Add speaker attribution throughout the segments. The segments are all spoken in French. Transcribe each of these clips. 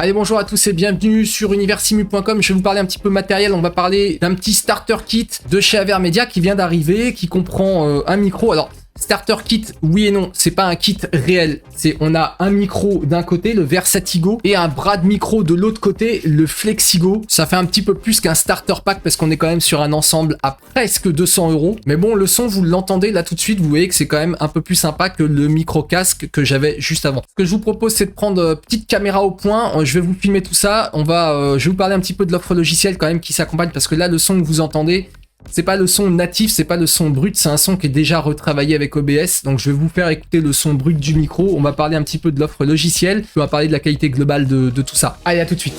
Speaker 1: Allez, bonjour à tous et bienvenue sur universimu.com. Je vais vous parler un petit peu matériel. On va parler d'un petit starter kit de chez Avermedia qui vient d'arriver, qui comprend un micro. Alors, starter kit, oui et non, c'est pas un kit réel. On a un micro d'un côté, le Versatigo, et un bras de micro de l'autre côté, le Flexigo. Ça fait un petit peu plus qu'un starter pack parce qu'on est quand même sur un ensemble à presque 200 €. Mais bon, le son, vous l'entendez là tout de suite, vous voyez que c'est quand même un peu plus sympa que le micro casque que j'avais juste avant. Ce que je vous propose, c'est de prendre petite caméra au point. Je vais vous filmer tout ça. Je vais vous parler un petit peu de l'offre logicielle quand même qui s'accompagne parce que là, le son que vous entendez, c'est pas le son natif, c'est pas le son brut, c'est un son qui est déjà retravaillé avec OBS. Donc je vais vous faire écouter le son brut du micro. On va parler un petit peu de l'offre logicielle. On va parler de la qualité globale de tout ça. Allez, à tout de suite.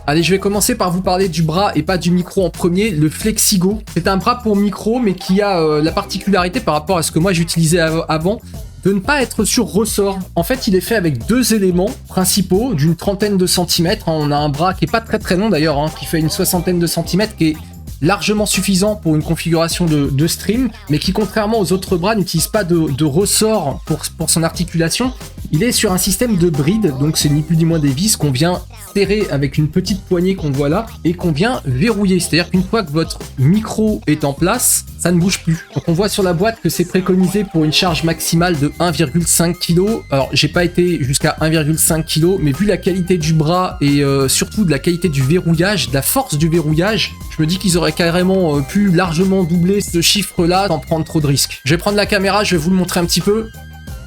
Speaker 1: Allez, je vais commencer par vous parler du bras et pas du micro en premier, le Flexigo. C'est un bras pour micro, mais qui a la particularité par rapport à ce que moi j'utilisais avant, de ne pas être sur ressort. En fait, il est fait avec deux éléments principaux d'une trentaine de centimètres. On a un bras qui est pas très long d'ailleurs, qui fait une soixantaine de centimètres, qui est largement suffisant pour une configuration de stream, mais qui, contrairement aux autres bras, n'utilise pas de ressort pour son articulation. Il est sur un système de bride, donc c'est ni plus ni moins des vis qu'on vient serrer avec une petite poignée qu'on voit là et qu'on vient verrouiller. C'est-à-dire qu'une fois que votre micro est en place, ça ne bouge plus. Donc on voit sur la boîte que c'est préconisé pour une charge maximale de 1,5 kg. Alors j'ai pas été jusqu'à 1,5 kg, mais vu la qualité du bras et surtout de la qualité du verrouillage, de la force du verrouillage, je me dis qu'ils auraient carrément pu largement doubler ce chiffre-là sans prendre trop de risques. Je vais prendre la caméra, je vais vous le montrer un petit peu.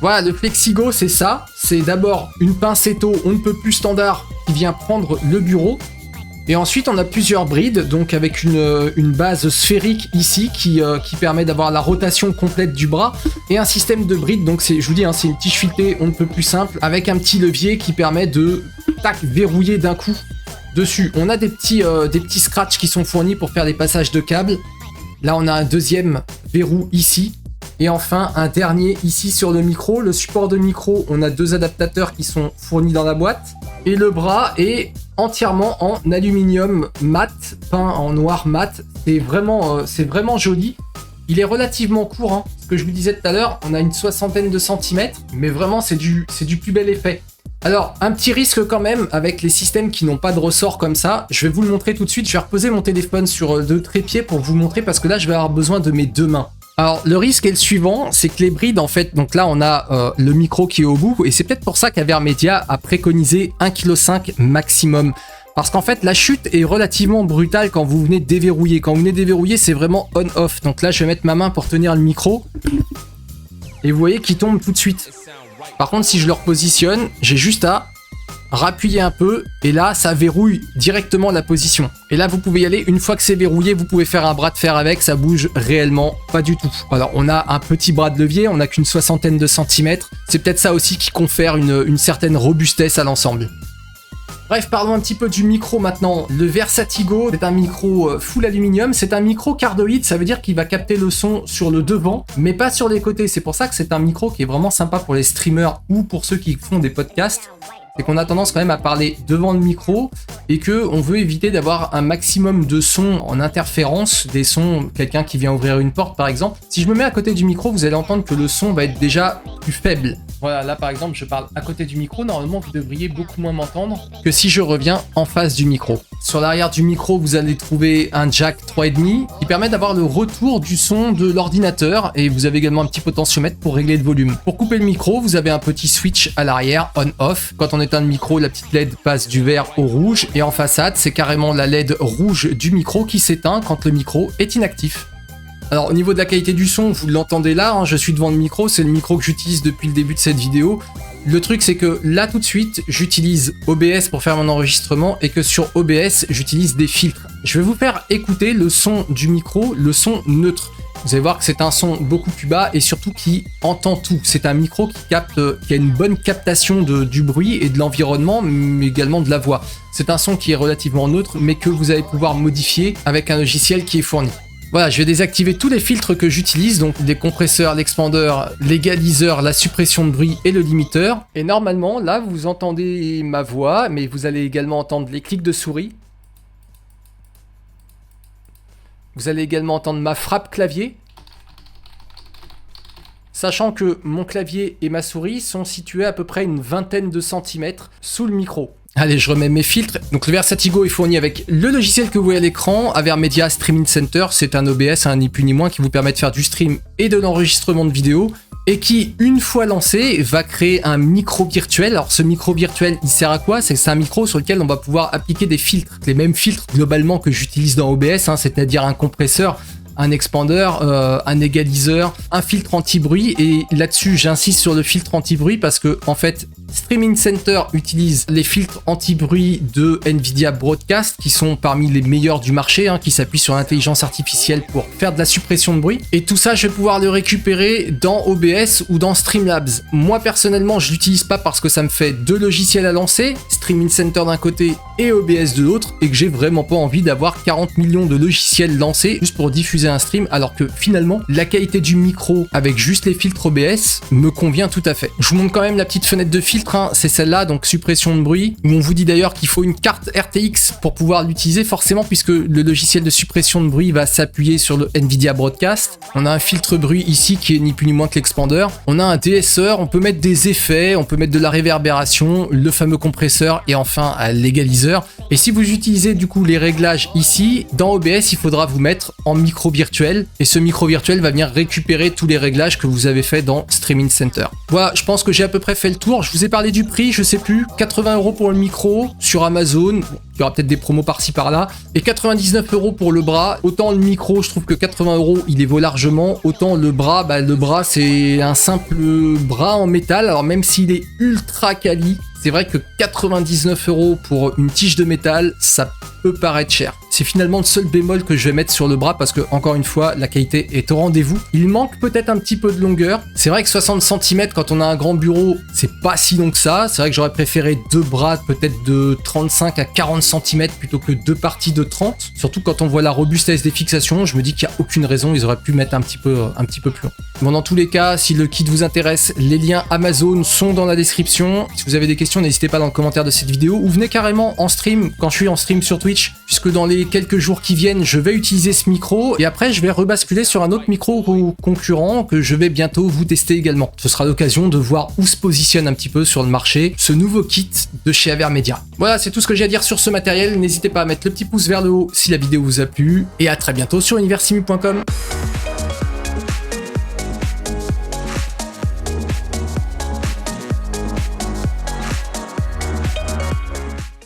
Speaker 1: Voilà, le Flexigo, c'est ça. C'est d'abord une pincetto on ne peut plus standard qui vient prendre le bureau. Et ensuite, on a plusieurs brides, donc avec une base sphérique ici qui permet d'avoir la rotation complète du bras. Et un système de brides, donc je vous dis, c'est une tige filetée on ne peut plus simple, avec un petit levier qui permet de verrouiller d'un coup dessus. On a des petits scratchs qui sont fournis pour faire des passages de câbles. Là, on a un deuxième verrou ici. Et enfin, un dernier ici sur le micro. Le support de micro, on a deux adaptateurs qui sont fournis dans la boîte. Et le bras est entièrement en aluminium mat, peint en noir mat. C'est vraiment joli. Il est relativement court. Ce que je vous disais tout à l'heure, on a une soixantaine de centimètres. Mais vraiment, c'est du plus bel effet. Alors, un petit risque quand même avec les systèmes qui n'ont pas de ressort comme ça. Je vais vous le montrer tout de suite. Je vais reposer mon téléphone sur deux trépieds pour vous montrer parce que là, je vais avoir besoin de mes deux mains. Alors, le risque est le suivant, c'est que les brides, en fait, donc là, on a le micro qui est au bout, et c'est peut-être pour ça qu'Avermedia a préconisé 1,5 kg maximum. Parce qu'en fait, la chute est relativement brutale quand vous venez de déverrouiller. Quand vous venez de déverrouiller, c'est vraiment on-off. Donc là, je vais mettre ma main pour tenir le micro. Et vous voyez qu'il tombe tout de suite. Par contre, si je le repositionne, j'ai juste à rappuyer un peu et là ça verrouille directement la position. Et là vous pouvez y aller, une fois que c'est verrouillé, vous pouvez faire un bras de fer avec, ça bouge réellement pas du tout. Alors on a un petit bras de levier, on n'a qu'une soixantaine de centimètres. C'est peut-être ça aussi qui confère une certaine robustesse à l'ensemble. Bref, parlons un petit peu du micro maintenant. Le Versatigo, c'est un micro full aluminium, c'est un micro cardioïde, ça veut dire qu'il va capter le son sur le devant, mais pas sur les côtés. C'est pour ça que c'est un micro qui est vraiment sympa pour les streamers ou pour ceux qui font des podcasts. C'est qu'on a tendance quand même à parler devant le micro et qu'on veut éviter d'avoir un maximum de sons en interférence, des sons, quelqu'un qui vient ouvrir une porte par exemple. Si je me mets à côté du micro, vous allez entendre que le son va être déjà plus faible. Voilà, là par exemple, je parle à côté du micro, normalement vous devriez beaucoup moins m'entendre que si je reviens en face du micro. Sur l'arrière du micro, vous allez trouver un jack 3,5 qui permet d'avoir le retour du son de l'ordinateur et vous avez également un petit potentiomètre pour régler le volume. Pour couper le micro, vous avez un petit switch à l'arrière, on-off. Quand on éteint le micro, la petite LED passe du vert au rouge et en façade, c'est carrément la LED rouge du micro qui s'éteint quand le micro est inactif. Alors au niveau de la qualité du son, vous l'entendez là, je suis devant le micro, c'est le micro que j'utilise depuis le début de cette vidéo. Le truc c'est que là tout de suite, j'utilise OBS pour faire mon enregistrement et que sur OBS, j'utilise des filtres. Je vais vous faire écouter le son du micro, le son neutre. Vous allez voir que c'est un son beaucoup plus bas et surtout qui entend tout. C'est un micro qui a une bonne captation du bruit et de l'environnement, mais également de la voix. C'est un son qui est relativement neutre, mais que vous allez pouvoir modifier avec un logiciel qui est fourni. Voilà, je vais désactiver tous les filtres que j'utilise, donc les compresseurs, l'expandeur, l'égaliseur, la suppression de bruit et le limiteur. Et normalement, là, vous entendez ma voix, mais vous allez également entendre les clics de souris. Vous allez également entendre ma frappe clavier. Sachant que mon clavier et ma souris sont situés à peu près une vingtaine de centimètres sous le micro. Allez, je remets mes filtres. Donc le Versatigo est fourni avec le logiciel que vous voyez à l'écran, Avermedia Streaming Center. C'est un OBS, ni plus ni moins, qui vous permet de faire du stream et de l'enregistrement de vidéo. Et qui, une fois lancé, va créer un micro virtuel. Alors ce micro virtuel, il sert à quoi? C'est un micro sur lequel on va pouvoir appliquer des filtres. Les mêmes filtres globalement que j'utilise dans OBS, c'est-à-dire un compresseur, un expander, un égaliseur, un filtre anti-bruit. Et là-dessus, j'insiste sur le filtre anti-bruit parce que, en fait, Streaming Center utilise les filtres anti-bruit de Nvidia Broadcast qui sont parmi les meilleurs du marché, qui s'appuient sur l'intelligence artificielle pour faire de la suppression de bruit. Et tout ça, je vais pouvoir le récupérer dans OBS ou dans Streamlabs. Moi, personnellement, je l'utilise pas parce que ça me fait deux logiciels à lancer, Streaming Center d'un côté et OBS de l'autre, et que j'ai vraiment pas envie d'avoir 40 millions de logiciels lancés juste pour diffuser un stream, alors que finalement, la qualité du micro avec juste les filtres OBS me convient tout à fait. Je vous montre quand même la petite fenêtre de filtre, c'est celle-là, donc suppression de bruit, où on vous dit d'ailleurs qu'il faut une carte RTX pour pouvoir l'utiliser, forcément, puisque le logiciel de suppression de bruit va s'appuyer sur le Nvidia Broadcast. On a un filtre bruit ici qui est ni plus ni moins que l'expander. On a un DSR, on peut mettre des effets, on peut mettre de la réverbération, le fameux compresseur et enfin l'égaliseur. Et si vous utilisez du coup les réglages ici, dans OBS, il faudra vous mettre en micro virtuel, et ce micro virtuel va venir récupérer tous les réglages que vous avez fait dans Streaming Center. Voilà, je pense que j'ai à peu près fait le tour. Je vous ai parlé du prix, je sais plus, 80 € pour le micro sur Amazon. Il y aura peut-être des promos par-ci par-là, et 99 € pour le bras. Autant le micro, je trouve que 80 € il les vaut largement, autant le bras, c'est un simple bras en métal. Alors même s'il est ultra quali, c'est vrai que 99 € pour une tige de métal, ça peut paraître cher. C'est finalement le seul bémol que je vais mettre sur le bras parce que, encore une fois, la qualité est au rendez-vous. Il manque peut-être un petit peu de longueur. C'est vrai que 60 cm quand on a un grand bureau, c'est pas si long que ça. C'est vrai que j'aurais préféré deux bras peut-être de 35 à 40 cm plutôt que deux parties de 30. Surtout quand on voit la robustesse des fixations, je me dis qu'il n'y a aucune raison, ils auraient pu mettre un petit peu plus long. Bon, dans tous les cas, si le kit vous intéresse, les liens Amazon sont dans la description. Si vous avez des questions, n'hésitez pas dans le commentaire de cette vidéo ou venez carrément en stream quand je suis en stream sur Twitch, puisque dans les quelques jours qui viennent, je vais utiliser ce micro et après je vais rebasculer sur un autre micro concurrent que je vais bientôt vous tester également. Ce sera l'occasion de voir où se positionne un petit peu sur le marché ce nouveau kit de chez Avermedia. Voilà, c'est tout ce que j'ai à dire sur ce matériel. N'hésitez pas à mettre le petit pouce vers le haut si la vidéo vous a plu et à très bientôt sur universimu.com.